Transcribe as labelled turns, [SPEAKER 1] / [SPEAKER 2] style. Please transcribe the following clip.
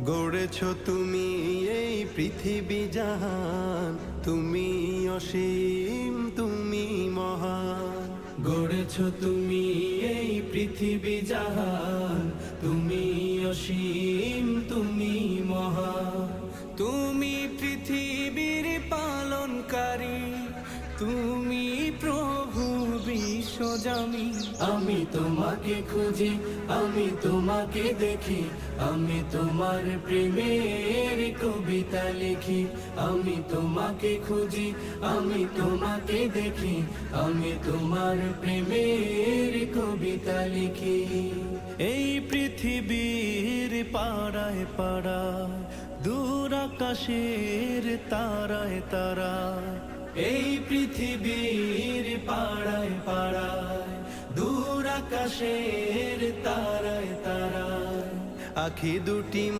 [SPEAKER 1] গড়েছ তুমি এই পৃথিবী জাহান, তুমি অসীম, তুমি মহান।
[SPEAKER 2] গড়েছ তুমি এই পৃথিবী জাহান, তুমি অসীম, তুমি মহান।
[SPEAKER 1] তুমি পৃথিবীর পালনকারী, তুমি প্রভু বিশ্বজামি।
[SPEAKER 2] আমি তোমাকে খুঁজি, আমি তোমাকে দেখি, আমি তোমার প্রেমের কবিতা লিখি। আমি তোমাকে খুঁজি, আমি তোমাকে দেখি, আমি তোমার প্রেমের কবিতা লিখি।
[SPEAKER 1] এই পৃথিবীর পাড়ায় পাড়ায়, দূর আকাশের তারায় তারায়,
[SPEAKER 2] এই পৃথিবীর পাড়ায় পাড়ায়, দূর আকাশের তারায় তারায়,
[SPEAKER 1] আখি দুটি